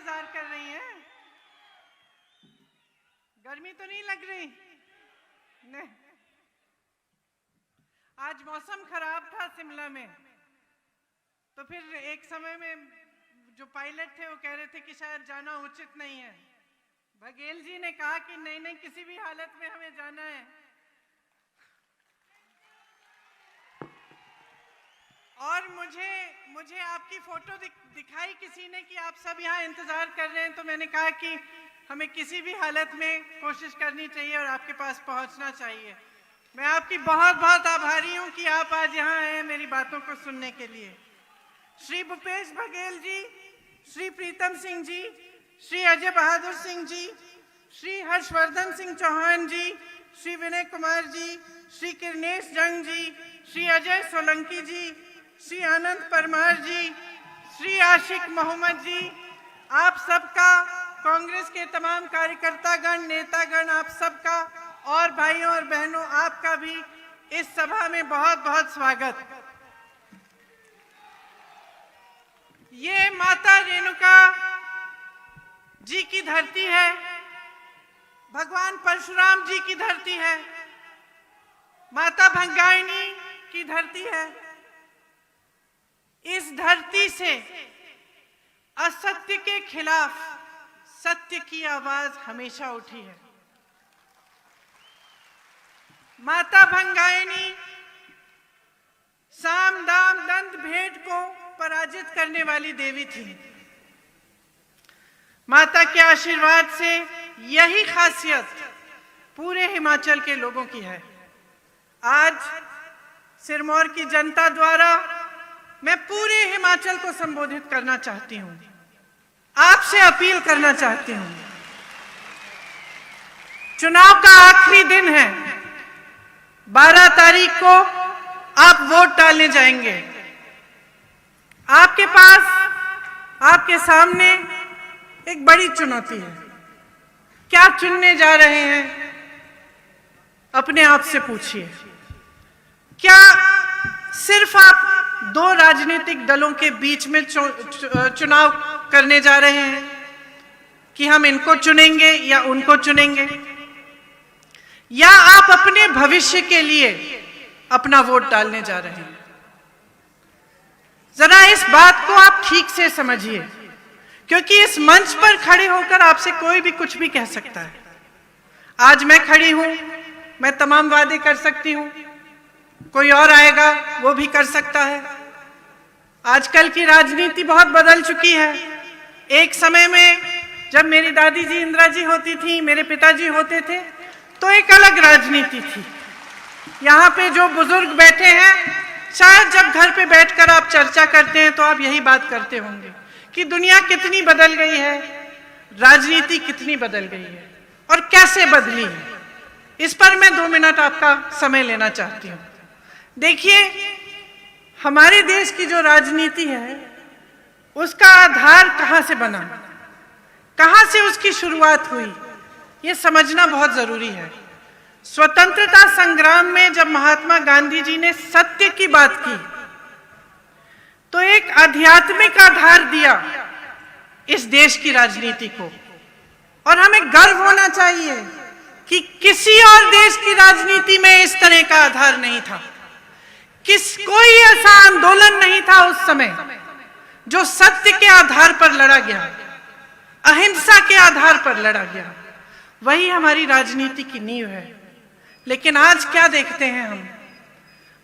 इंतजार कर रही हैं? गर्मी तो नहीं लग रही? नहीं। आज मौसम खराब था शिमला में, तो फिर एक समय में जो पायलट थे वो कह रहे थे कि शायद जाना उचित नहीं है। बघेल जी ने कहा कि नहीं नहीं, किसी भी हालत में हमें जाना है। और मुझे आपकी फोटो दिखाई किसी ने कि आप सब यहाँ इंतजार कर रहे हैं, तो मैंने कहा कि हमें किसी भी हालत में कोशिश करनी चाहिए और आपके पास पहुँचना चाहिए। मैं आपकी बहुत बहुत आभारी हूँ कि आप आज यहाँ आए हैं मेरी बातों को सुनने के लिए। श्री भूपेश बघेल जी, श्री प्रीतम सिंह जी, श्री अजय बहादुर सिंह जी, श्री हर्षवर्धन सिंह चौहान जी, श्री विनय कुमार जी, श्री किरनेश जंग जी, श्री अजय सोलंकी जी, श्री आनंद परमार जी, श्री आशिक मोहम्मद जी, आप सबका, कांग्रेस के तमाम कार्यकर्तागण, नेतागण, आप सबका और भाइयों और बहनों आपका भी इस सभा में बहुत बहुत स्वागत। ये माता रेणुका जी की धरती है, भगवान परशुराम जी की धरती है, माता भंगाइनी की धरती है। इस धरती से असत्य के खिलाफ सत्य की आवाज हमेशा उठी है। माता भंगाइनी साम दाम दंत भेद को पराजित करने वाली देवी थी। माता के आशीर्वाद से यही खासियत पूरे हिमाचल के लोगों की है। आज सिरमौर की जनता द्वारा मैं पूरे हिमाचल को संबोधित करना चाहती हूं, आपसे अपील करना चाहती हूं। चुनाव का आखिरी दिन है, 12 तारीख को आप वोट डालने जाएंगे। आपके पास, आपके सामने एक बड़ी चुनौती है। क्या चुनने जा रहे हैं? अपने आप से पूछिए। क्या सिर्फ आप 2 राजनीतिक दलों के बीच में चुनाव करने जा रहे हैं कि हम इनको चुनेंगे या उनको चुनेंगे, या आप अपने भविष्य के लिए अपना वोट डालने जा रहे हैं? जरा इस बात को आप ठीक से समझिए, क्योंकि इस मंच पर खड़े होकर आपसे कोई भी कुछ भी कह सकता है। आज मैं खड़ी हूं, मैं तमाम वादे कर सकती हूं, कोई और आएगा वो भी कर सकता है। आजकल की राजनीति बहुत बदल चुकी है। एक समय में जब मेरी दादी जी इंदिरा जी होती थी, मेरे पिताजी होते थे, तो एक अलग राजनीति थी। यहाँ पे जो बुजुर्ग बैठे हैं, शायद जब घर पे बैठकर आप चर्चा करते हैं तो आप यही बात करते होंगे कि दुनिया कितनी बदल गई है, राजनीति कितनी बदल गई है और कैसे बदली है। इस पर मैं 2 मिनट आपका समय लेना चाहती हूँ। देखिए, हमारे देश की जो राजनीति है उसका आधार कहाँ से बना, कहाँ से उसकी शुरुआत हुई, ये समझना बहुत जरूरी है। स्वतंत्रता संग्राम में जब महात्मा गांधी जी ने सत्य की बात की तो एक आध्यात्मिक आधार दिया इस देश की राजनीति को, और हमें गर्व होना चाहिए कि किसी और देश की राजनीति में इस तरह का आधार नहीं था। कोई ऐसा आंदोलन नहीं था उस समय जो सत्य के आधार पर लड़ा गया, अहिंसा के आधार पर लड़ा गया। वही हमारी राजनीति की नींव है। लेकिन आज क्या देखते हैं हम?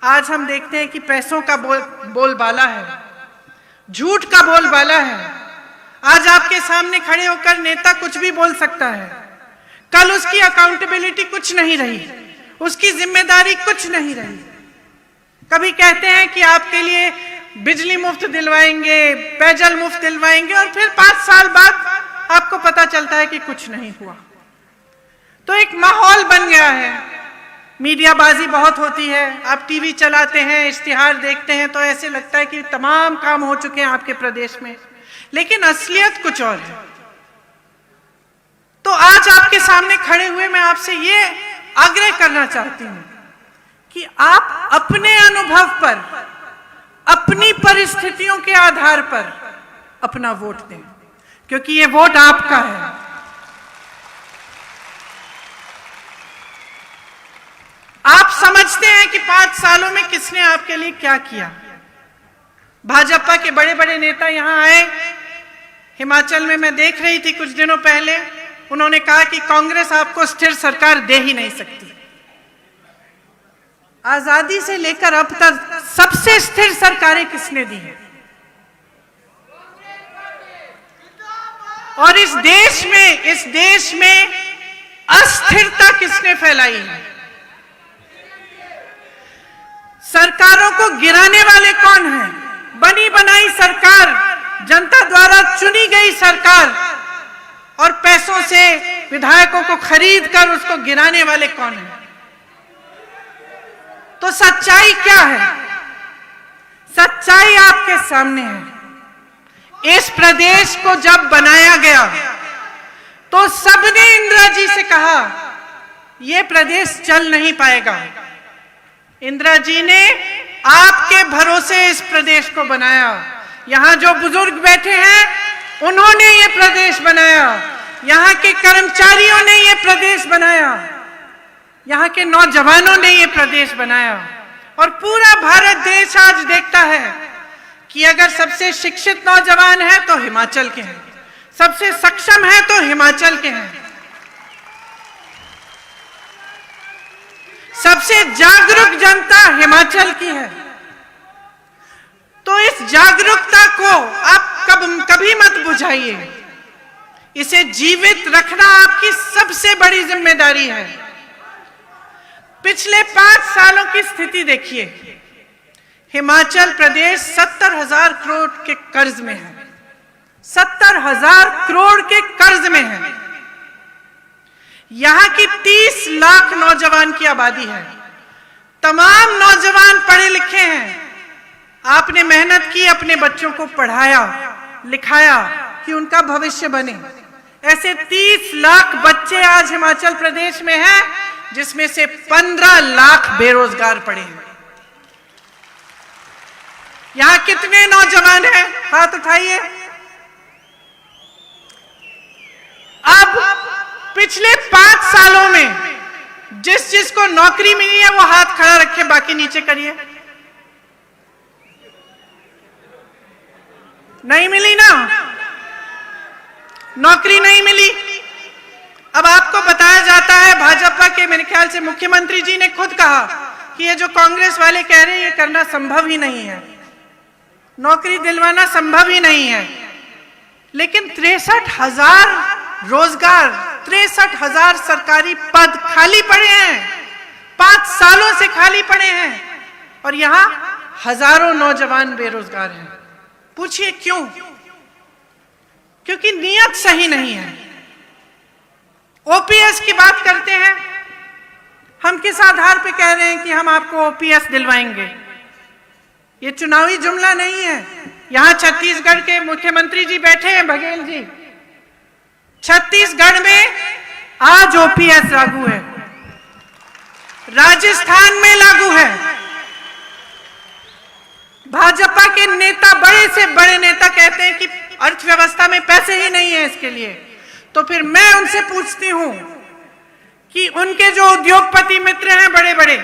आज हम देखते हैं कि पैसों का बोलबाला है, झूठ का बोलबाला है। आज आपके सामने खड़े होकर नेता कुछ भी बोल सकता है, कल उसकी अकाउंटेबिलिटी कुछ नहीं रही, उसकी जिम्मेदारी कुछ नहीं रही। कभी कहते हैं कि आपके लिए बिजली मुफ्त दिलवाएंगे, पेयजल मुफ्त दिलवाएंगे, और फिर 5 साल बाद आपको पता चलता है कि कुछ नहीं हुआ। तो एक माहौल बन गया है, मीडियाबाजी बहुत होती है। आप टीवी चलाते हैं, इश्तिहार देखते हैं तो ऐसे लगता है कि तमाम काम हो चुके हैं आपके प्रदेश में, लेकिन असलियत कुछ और है। तो आज आपके सामने खड़े हुए मैं आपसे ये आग्रह करना चाहती हूं कि आप अपने अनुभव पर, अपनी परिस्थितियों के आधार पर अपना वोट दें। क्योंकि ये वोट आपका है। आप समझते हैं कि 5 सालों में किसने आपके लिए क्या किया। भाजपा के बड़े बड़े नेता यहां आए, हिमाचल में मैं देख रही थी कुछ दिनों पहले, उन्होंने कहा कि कांग्रेस आपको स्थिर सरकार दे ही नहीं सकती। आजादी से लेकर अब तक सबसे स्थिर सरकारें किसने दी हैं? और इस देश में अस्थिरता किसने फैलाई है? सरकारों को गिराने वाले कौन हैं? बनी बनाई सरकार, जनता द्वारा चुनी गई सरकार, और पैसों से विधायकों को खरीद कर उसको गिराने वाले कौन हैं? तो सच्चाई क्या है? सच्चाई आपके सामने है। इस प्रदेश को जब बनाया गया तो सबने इंदिरा जी से कहा यह प्रदेश चल नहीं पाएगा। इंदिरा जी ने आपके भरोसे इस प्रदेश को बनाया। यहां जो बुजुर्ग बैठे हैं उन्होंने ये प्रदेश बनाया, यहां के कर्मचारियों ने ये प्रदेश बनाया, यहां के नौजवानों ने ये प्रदेश बनाया। और पूरा भारत देश आज देखता है कि अगर सबसे शिक्षित नौजवान है तो हिमाचल के हैं, सबसे सक्षम है तो हिमाचल के हैं, सबसे जागरूक जनता हिमाचल की है। तो इस जागरूकता को आप कभी मत बुझाइए। इसे जीवित रखना आपकी सबसे बड़ी जिम्मेदारी है। पिछले 5 सालों की स्थिति देखिए। हिमाचल प्रदेश 70,000 करोड़ के कर्ज में है, 70,000 करोड़ के कर्ज में है। यहां की 30 लाख नौजवान की आबादी है। तमाम नौजवान पढ़े लिखे हैं। आपने मेहनत की, अपने बच्चों को पढ़ाया लिखाया कि उनका भविष्य बने। ऐसे 30 लाख बच्चे आज हिमाचल प्रदेश में हैं, जिसमें से 15 लाख बेरोजगार पड़े हैं। यहां कितने नौजवान हैं? हाथ उठाइए। अब पिछले 5 सालों में जिसको नौकरी मिली है वो हाथ खड़ा रखे, बाकी नीचे करिए। नहीं मिली ना, नौकरी नहीं मिली। अब आपको बताया जाता है, भाजपा के मेरे ख्याल से मुख्यमंत्री जी ने खुद कहा कि ये जो कांग्रेस वाले कह रहे हैं ये करना संभव ही नहीं है, नौकरी दिलवाना संभव ही नहीं है। लेकिन 63,000 रोजगार, 63,000 सरकारी पद खाली पड़े हैं, 5 सालों से खाली पड़े हैं, और यहां हजारों नौजवान बेरोजगार हैं। पूछिए क्यों? क्योंकि नीयत सही नहीं है। ओपीएस की बात करते हैं, हम किस आधार पे कह रहे हैं कि हम आपको ओपीएस दिलवाएंगे? ये चुनावी जुमला नहीं है। यहां छत्तीसगढ़ के मुख्यमंत्री जी बैठे हैं, बघेल जी। छत्तीसगढ़ में आज ओपीएस लागू है, राजस्थान में लागू है। भाजपा के नेता, बड़े से बड़े नेता कहते हैं कि अर्थव्यवस्था में पैसे ही नहीं है इसके लिए। तो फिर मैं उनसे पूछती हूं कि उनके जो उद्योगपति मित्र हैं बड़े बड़े,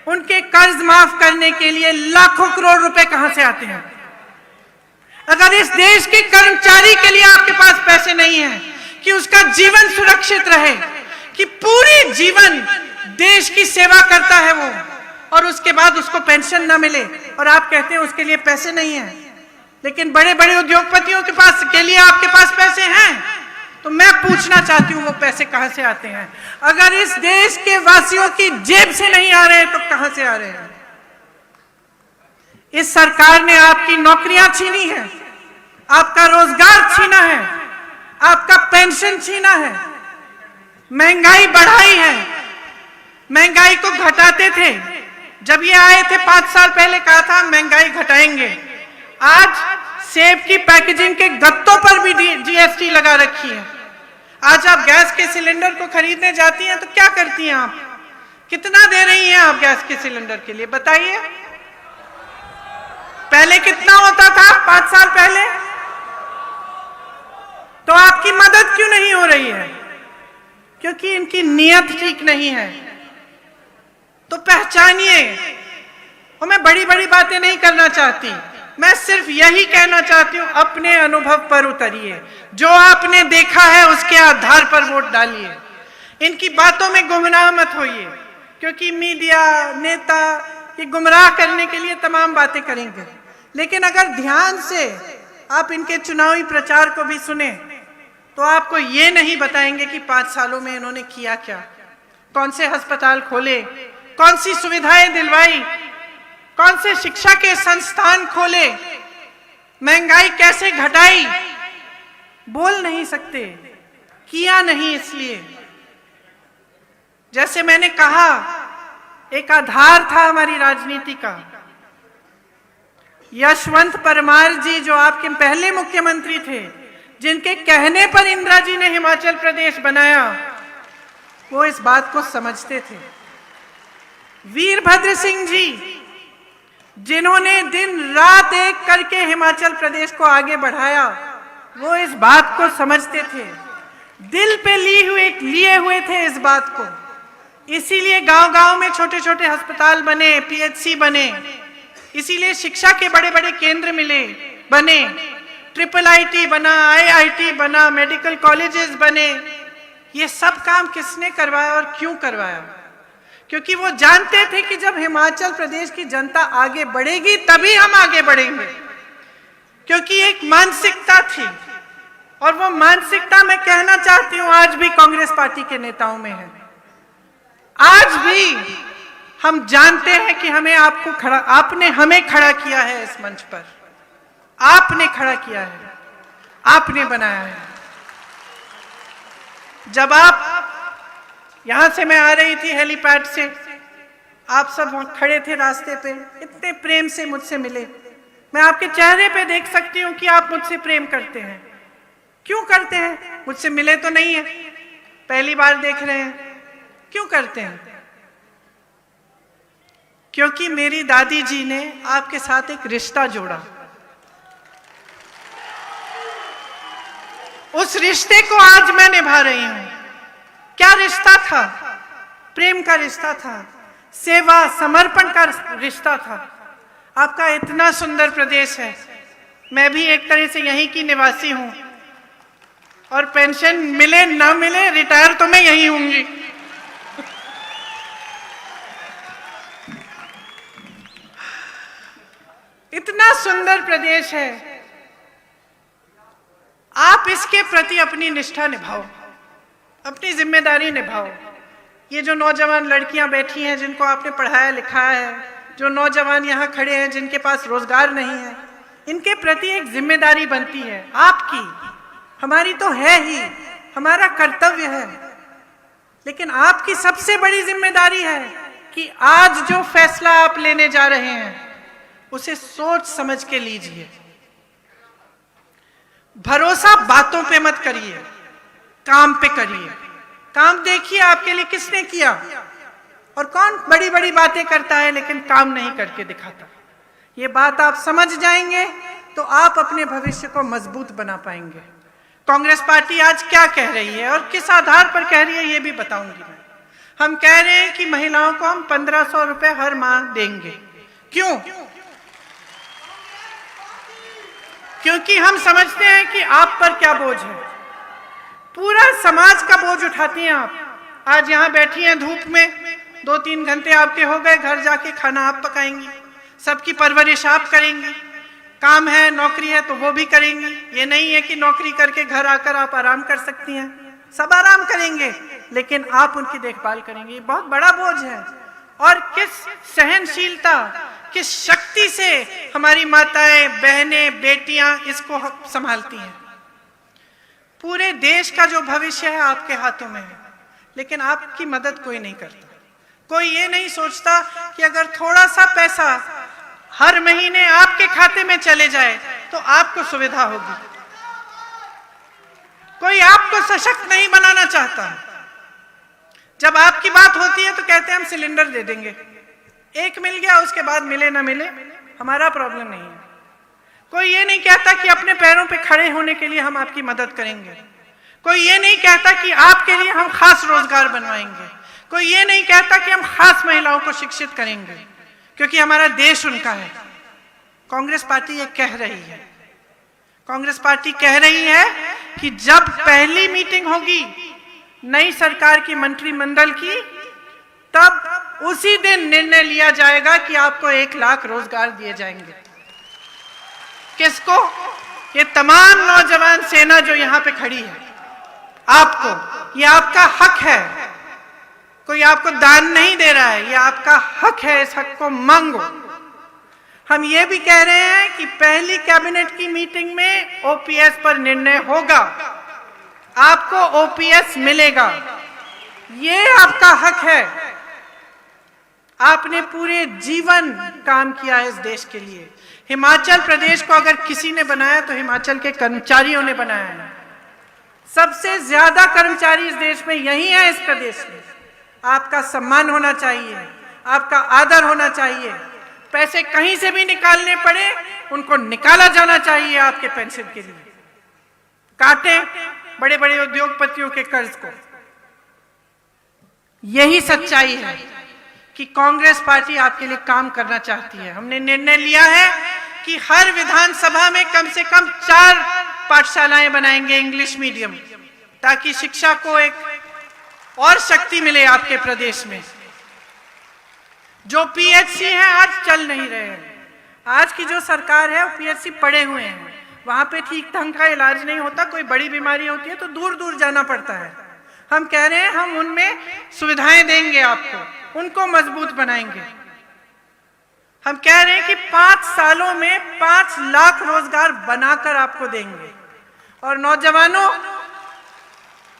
उनके कर्ज माफ करने के लिए लाखों करोड़ रुपए कहां से आते हैं? अगर इस देश के कर्मचारी के लिए आपके पास पैसे नहीं है कि उसका जीवन सुरक्षित रहे, कि पूरी जीवन देश की सेवा करता है वो, और उसके बाद उसको पेंशन ना मिले, और आप कहते हैं उसके लिए पैसे नहीं है। लेकिन बड़े बड़े उद्योगपतियों के पास के लिए आपके पास पैसे हैं। तो मैं पूछना चाहती हूं वो पैसे कहां से आते हैं? अगर इस देश के वासियों की जेब से नहीं आ रहे हैं तो कहां से आ रहे हैं? इस सरकार ने आपकी नौकरियां छीनी है, आपका रोजगार छीना है, आपका पेंशन छीना है, महंगाई बढ़ाई है। महंगाई को घटाते थे, जब ये आए थे 5 साल पहले कहा था महंगाई घटाएंगे। आज सेब की पैकेजिंग के गत्तों पर भी जीएसटी लगा रखी है। आज आप गैस के सिलेंडर को खरीदने जाती हैं तो क्या करती हैं आप? कितना दे रही हैं आप गैस के सिलेंडर के लिए, बताइए? पहले कितना होता था 5 साल पहले? मदद क्यों नहीं हो रही है? क्योंकि इनकी नीयत ठीक नहीं है। तो पहचानिए। और मैं बड़ी बड़ी बातें नहीं करना चाहती, मैं सिर्फ यही कहना चाहती हूं, अपने अनुभव पर उतरिए, जो आपने देखा है उसके आधार पर वोट डालिए। इनकी बातों में गुमराह मत होइए, क्योंकि मीडिया नेता ये गुमराह करने के लिए तमाम बातें करेंगे। लेकिन अगर ध्यान से आप इनके चुनावी प्रचार को भी सुने तो आपको ये नहीं बताएंगे कि 5 सालों में इन्होंने किया क्या, कौन से अस्पताल खोले, कौन सी सुविधाएं दिलवाई, कौन से शिक्षा के संस्थान खोले, महंगाई कैसे घटाई। बोल नहीं सकते, किया नहीं। इसलिए जैसे मैंने कहा, एक आधार था हमारी राजनीति का। यशवंत परमार जी जो आपके पहले मुख्यमंत्री थे, जिनके कहने पर इंदिरा जी ने हिमाचल प्रदेश बनाया, वो इस बात को समझते थे। वीरभद्र सिंह जी जिन्होंने दिन रात एक करके हिमाचल प्रदेश को आगे बढ़ाया, वो इस बात को समझते थे, दिल पे लिए हुए थे इस बात को। इसीलिए गांव-गांव में छोटे छोटे अस्पताल बने, पीएचसी बने, इसीलिए शिक्षा के बड़े बड़े केंद्र बने, IIIT बना, IIT बना, मेडिकल कॉलेजेस बने। ये सब काम किसने करवाया और क्यों करवाया? क्योंकि वो जानते थे कि जब हिमाचल प्रदेश की जनता आगे बढ़ेगी तभी हम आगे बढ़ेंगे। क्योंकि एक मानसिकता थी, और वो मानसिकता मैं कहना चाहती हूं आज भी कांग्रेस पार्टी के नेताओं में है। आज भी हम जानते हैं कि आपने हमें खड़ा किया है इस मंच पर, आपने खड़ा किया है, आपने बनाया है। जब यहां से मैं आ रही थी हेलीपैड से, आप सब वहां खड़े थे रास्ते पे, इतने प्रेम से मुझसे मिले। मैं आपके चेहरे पे देख सकती हूं कि आप मुझसे प्रेम करते हैं। क्यों करते हैं? मुझसे मिले तो नहीं है, पहली बार देख रहे हैं। क्यों करते हैं? क्योंकि मेरी दादी जी ने आपके साथ एक रिश्ता जोड़ा। उस रिश्ते को आज मैं निभा रही हूं। क्या रिश्ता था? प्रेम का रिश्ता था, सेवा समर्पण का रिश्ता था। आपका इतना सुंदर प्रदेश है, मैं भी एक तरह से यहीं की निवासी हूं, और पेंशन मिले ना मिले रिटायर तो मैं यहीं होंगी। इतना सुंदर प्रदेश है, आप इसके प्रति अपनी निष्ठा निभाओ, अपनी जिम्मेदारी निभाओ। ये जो नौजवान लड़कियां बैठी हैं जिनको आपने पढ़ाया लिखाया है, जो नौजवान यहाँ खड़े हैं जिनके पास रोजगार नहीं है, इनके प्रति एक जिम्मेदारी बनती है आपकी, हमारी तो है ही, हमारा कर्तव्य है। लेकिन आपकी सबसे बड़ी जिम्मेदारी है कि आज जो फैसला आप लेने जा रहे हैं उसे सोच समझ के लीजिए। भरोसा बातों पे मत करिए, काम पे करिए। काम देखिए आपके लिए किसने किया, और कौन बड़ी बड़ी बातें करता है लेकिन काम नहीं करके दिखाता। ये बात आप समझ जाएंगे तो आप अपने भविष्य को मजबूत बना पाएंगे। कांग्रेस पार्टी आज क्या कह रही है और किस आधार पर कह रही है ये भी बताऊंगी मैं। हम कह रहे हैं कि महिलाओं को हम 1500 रुपए हर माह देंगे। क्यों? क्योंकि हम समझते हैं कि आप पर क्या बोझ है, पूरा समाज का बोझ उठाती हैं आप। आज यहाँ बैठी हैं धूप में, 2-3 घंटे आपके हो गए, घर जाके खाना आप पकाएंगी, सबकी परवरिश आप करेंगी, काम है नौकरी है तो वो भी करेंगी। ये नहीं है कि नौकरी करके घर आकर आप आराम कर सकती हैं, सब आराम करेंगे लेकिन आप उनकी देखभाल करेंगे। ये बहुत बड़ा बोझ है। और किस सहनशीलता, किस शक्ति से हमारी माताएं, बहनें, बेटियां इसको संभालती हैं। पूरे देश का जो भविष्य है आपके हाथों में है, लेकिन आपकी मदद कोई नहीं करता। कोई ये नहीं सोचता कि अगर थोड़ा सा पैसा हर महीने आपके खाते में चले जाए तो आपको सुविधा होगी। कोई आपको सशक्त नहीं बनाना चाहता। जब आपकी बात होती है तो कहते हैं हम सिलेंडर दे देंगे, एक मिल गया उसके बाद मिले ना मिले हमारा प्रॉब्लम नहीं है। कोई ये नहीं कहता कि अपने पैरों पे खड़े होने के लिए हम आपकी मदद करेंगे। कोई ये नहीं कहता कि आपके लिए हम खास रोजगार बनवाएंगे, कोई ये नहीं कहता कि हम खास महिलाओं को शिक्षित करेंगे, क्योंकि हमारा देश उनका है। कांग्रेस पार्टी ये कह रही है, कांग्रेस पार्टी कह रही है कि जब पहली मीटिंग होगी नई सरकार की मंत्रिमंडल की, तब उसी दिन निर्णय लिया जाएगा कि आपको 1 लाख रोजगार दिए जाएंगे। किसको? ये तमाम नौजवान सेना जो यहां पे खड़ी है, आपको, ये आपका हक है। कोई आपको दान नहीं दे रहा है, ये आपका हक है, इस हक को मांगो। हम ये भी कह रहे हैं कि पहली कैबिनेट की मीटिंग में ओपीएस पर निर्णय होगा, आपको ओपीएस मिलेगा, ये आपका हक है। आपने पूरे जीवन काम किया है इस देश के लिए। हिमाचल प्रदेश को अगर किसी ने बनाया तो हिमाचल के कर्मचारियों ने बनाया है। सबसे ज्यादा कर्मचारी इस देश में यही है, इस प्रदेश में। आपका सम्मान होना चाहिए, आपका आदर होना चाहिए। पैसे कहीं से भी निकालने पड़े, उनको निकाला जाना चाहिए आपके पेंशन के लिए। काटे बड़े बड़े उद्योगपतियों के कर्ज को। यही सच्चाई है कि कांग्रेस पार्टी आपके लिए काम करना चाहती है। हमने निर्णय लिया है कि हर विधानसभा में कम से कम 4 पाठशालाएं बनाएंगे इंग्लिश मीडियम, ताकि शिक्षा को एक और शक्ति मिले आपके प्रदेश में। जो पीएचसी हैं आज चल नहीं रहे हैं। आज की जो सरकार है वो पीएचसी पड़े हुए हैं, वहां पे ठीक ढंग का इलाज नहीं होता। कोई बड़ी बीमारी होती है तो दूर दूर जाना पड़ता है। हम कह रहे हैं हम उनमें सुविधाएं देंगे आपको, उनको मजबूत बनाएंगे। हम कह रहे हैं कि 5 सालों में 5 लाख रोजगार बनाकर आपको देंगे। और नौजवानों,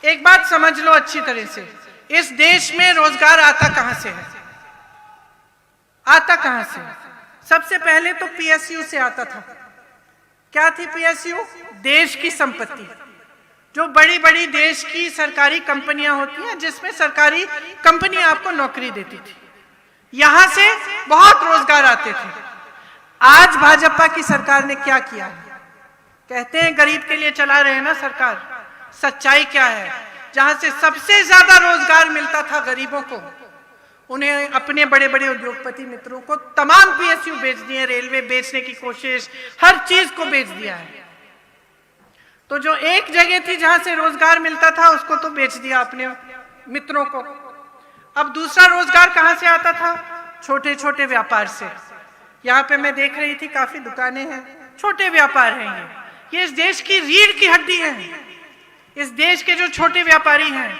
एक बात समझ लो अच्छी तरह से, इस देश में रोजगार आता कहां से है? आता कहां से? सबसे पहले तो पीएसयू से आता था। क्या थी पीएसयू? देश की संपत्ति। जो बड़ी बड़ी देश की सरकारी कंपनियां होती हैं, जिसमें सरकारी कंपनी आपको नौकरी देती थी, यहां से बहुत रोजगार आते थे। आज भाजपा की सरकार ने क्या किया है? कहते हैं गरीब के लिए चला रहे हैं ना सरकार। सच्चाई क्या है? जहां से सबसे ज्यादा रोजगार मिलता था गरीबों को, उन्हें अपने बड़े बड़े उद्योगपति मित्रों को तमाम पीएसयू बेच दिए, रेलवे बेचने की कोशिश, हर चीज को बेच दिया है। तो जो एक जगह थी जहां से रोजगार मिलता था, उसको तो बेच दिया अपने मित्रों को। अब दूसरा रोजगार कहां से आता था? छोटे छोटे व्यापार से। यहाँ पे मैं देख रही थी काफी दुकानें हैं, छोटे व्यापार हैं। ये इस देश की रीढ़ की हड्डी है। इस देश के जो छोटे व्यापारी हैं,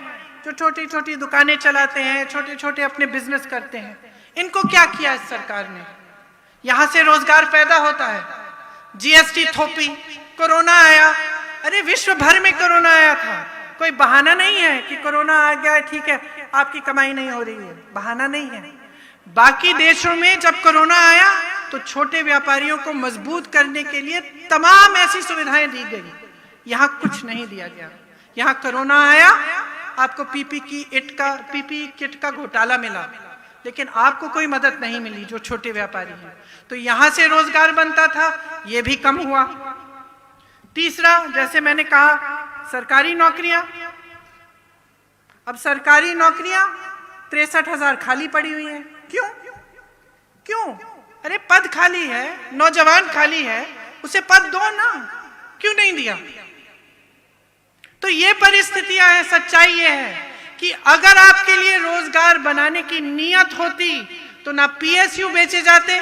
जो छोटी छोटी दुकानें चलाते हैं, छोटे छोटे अपने बिजनेस करते हैं, इनको क्या किया इस सरकार ने? यहां से रोजगार पैदा होता है। जीएसटी थोपी, कोरोना आया, अरे विश्व भर में कोरोना आया था। कोई बहाना नहीं है कि कोरोना आ गया ठीक है आपकी कमाई नहीं हो रही है, बहाना नहीं है। बाकी देशों में जब कोरोना आया तो छोटे व्यापारियों को मजबूत करने के लिए तमाम ऐसी सुविधाएं दी गई। यहां कुछ नहीं दिया गया। यहां कोरोना आया, आपको पीपी किट का घोटाला मिला, लेकिन आपको कोई मदद नहीं मिली जो छोटे व्यापारी हैं। तो यहां से रोजगार बनता था, ये भी कम हुआ। तीसरा, जैसे मैंने कहा, सरकारी नौकरियां। अब सरकारी नौकरियां 63,000 खाली पड़ी हुई हैं। क्यों? अरे पद खाली है, नौजवान खाली है, उसे पद दो ना, क्यों नहीं दिया? तो ये परिस्थितियां हैं। सच्चाई ये है कि अगर आपके लिए रोजगार बनाने की नीयत होती तो ना पीएसयू बेचे जाते,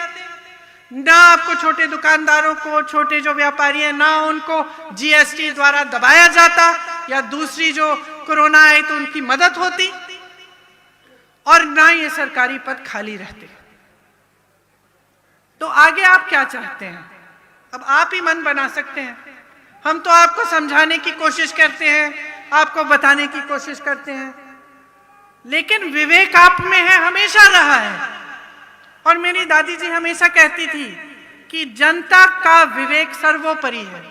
ना आपको छोटे दुकानदारों को, छोटे जो व्यापारी हैं, ना उनको जीएसटी द्वारा दबाया जाता, या दूसरी जो कोरोना आई तो उनकी मदद होती, और ना ये सरकारी पद खाली रहते। तो आगे आप क्या चाहते हैं? अब आप ही मन बना सकते हैं। हम तो आपको समझाने की कोशिश करते हैं, आपको बताने की कोशिश करते हैं, लेकिन विवेक आप में है, हमेशा रहा है। और मेरी दादी जी हमेशा कहती थी कि जनता का विवेक सर्वोपरि है।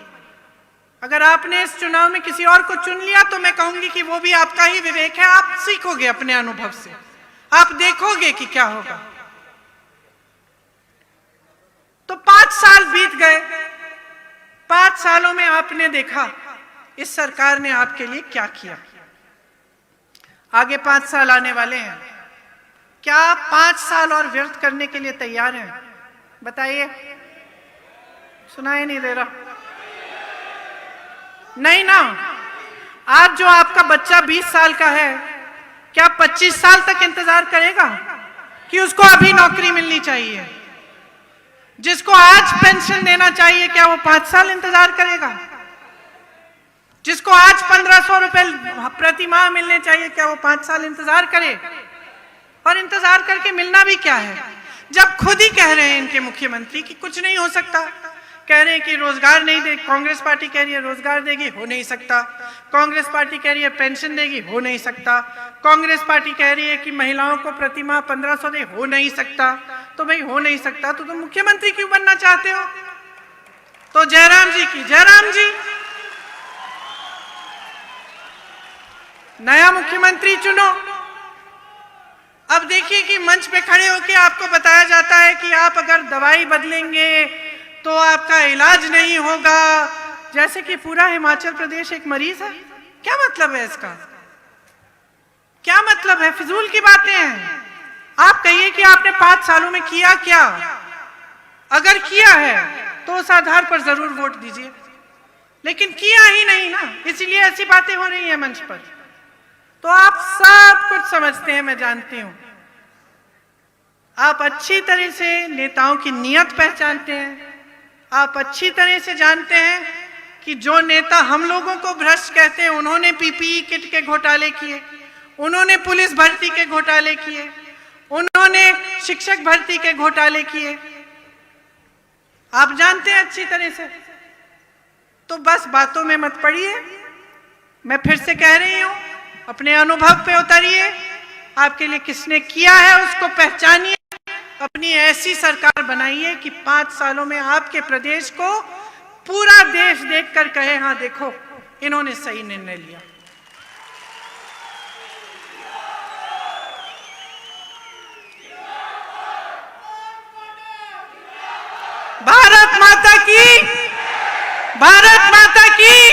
अगर आपने इस चुनाव में किसी और को चुन लिया तो मैं कहूंगी कि वो भी आपका ही विवेक है। आप सीखोगे अपने अनुभव से, आप देखोगे कि क्या होगा। तो 5 साल बीत गए। 5 सालों में आपने देखा इस सरकार ने आपके लिए क्या किया। आगे 5 साल आने वाले हैं, क्या आप 5 साल और व्यर्थ करने के लिए तैयार हैं? बताइए। सुनाई नहीं दे रहा? नहीं ना। आज जो आपका बच्चा 20 साल का है, क्या 25 साल तक इंतजार करेगा कि उसको अभी नौकरी मिलनी चाहिए? जिसको आज पेंशन देना चाहिए, क्या वो 5 साल इंतजार करेगा? जिसको आज 1500 रुपए प्रति माह मिलने चाहिए, क्या वो 5 साल इंतजार करे? और इंतजार करके मिलना भी क्या है, जब खुद ही कह रहे हैं इनके मुख्यमंत्री कि कुछ नहीं हो सकता। कह रहे हैं कि रोजगार नहीं दे, कांग्रेस पार्टी कह रही है रोजगार देगी, हो नहीं सकता। कांग्रेस पार्टी कह रही है पेंशन देगी, हो नहीं सकता। कांग्रेस पार्टी कह रही है कि महिलाओं को प्रति माह 1500 दे, हो नहीं सकता। तो भाई हो नहीं सकता तो तुम मुख्यमंत्री क्यों बनना चाहते हो? तो जयराम जी की जयराम जी, नया मुख्यमंत्री चुनो। अब देखिए कि मंच पे खड़े होकर आपको बताया जाता है कि आप अगर दवाई बदलेंगे तो आपका इलाज नहीं होगा, जैसे कि पूरा हिमाचल प्रदेश एक मरीज है। क्या मतलब है इसका? क्या मतलब है? फिजूल की बातें हैं। आप कहिए कि आपने 5 सालों में किया क्या। अगर किया है तो उस आधार पर जरूर वोट दीजिए, लेकिन किया ही नहीं ना, इसलिए ऐसी बातें हो रही है मंच पर। तो आप सब कुछ समझते हैं, मैं जानती हूं। आप अच्छी तरह से नेताओं की नीयत पहचानते हैं। आप अच्छी तरह से जानते हैं कि जो नेता हम लोगों को भ्रष्ट कहते हैं, उन्होंने पीपीई किट के घोटाले किए, उन्होंने पुलिस भर्ती के घोटाले किए, उन्होंने शिक्षक भर्ती के घोटाले किए। आप जानते हैं अच्छी तरह से। तो बस बातों में मत पड़िए। मैं फिर से कह रही हूं, अपने अनुभव पे उतरिए। आपके लिए किसने किया है उसको पहचानिए। अपनी ऐसी सरकार बनाइए कि 5 सालों में आपके प्रदेश को पूरा देश देखकर कहे, हाँ देखो इन्होंने सही निर्णय लिया। भारत माता की, भारत माता की,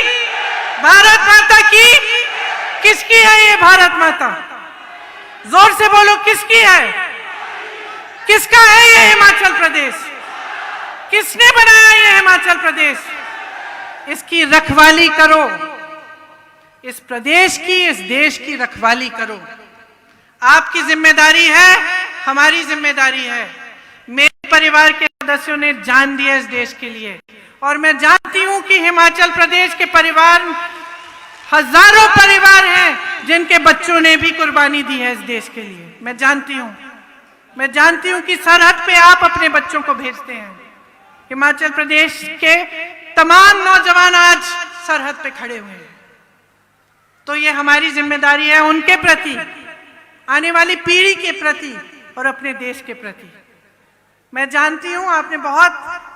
भारत माता की। किसकी है ये भारत माता? जोर से बोलो, किसकी है? किसका है ये हिमाचल प्रदेश? किसने बनाया ये हिमाचल प्रदेश? इसकी रखवाली करो। इस प्रदेश की, इस देश की रखवाली करो। आपकी जिम्मेदारी है, हमारी जिम्मेदारी है। मेरे परिवार के सदस्यों ने जान दिया इस देश के लिए, और मैं जानती हूं कि हिमाचल प्रदेश के परिवार, हजारों परिवार हैं जिनके बच्चों ने भी कुर्बानी दी है इस देश के लिए। मैं जानती हूं। मैं जानती हूं कि सरहद पे आप अपने बच्चों को भेजते हैं। हिमाचल प्रदेश के तमाम नौजवान आज सरहद पे खड़े हुए हैं। तो ये हमारी जिम्मेदारी है उनके प्रति, आने वाली पीढ़ी के प्रति और अपने देश के प्रति। मैं जानती हूं आपने बहुत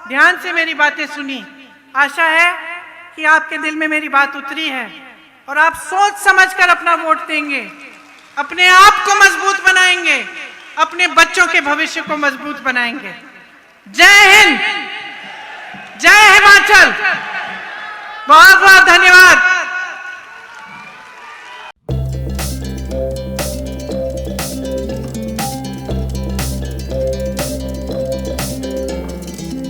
ध्यान से मेरी बातें सुनी। आशा है कि आपके दिल में मेरी बात उतरी है और आप सोच समझकर अपना वोट देंगे, अपने आप को मजबूत बनाएंगे, अपने बच्चों के भविष्य को मजबूत बनाएंगे। जय हिंद, जय हिमाचल। बहुत बहुत धन्यवाद।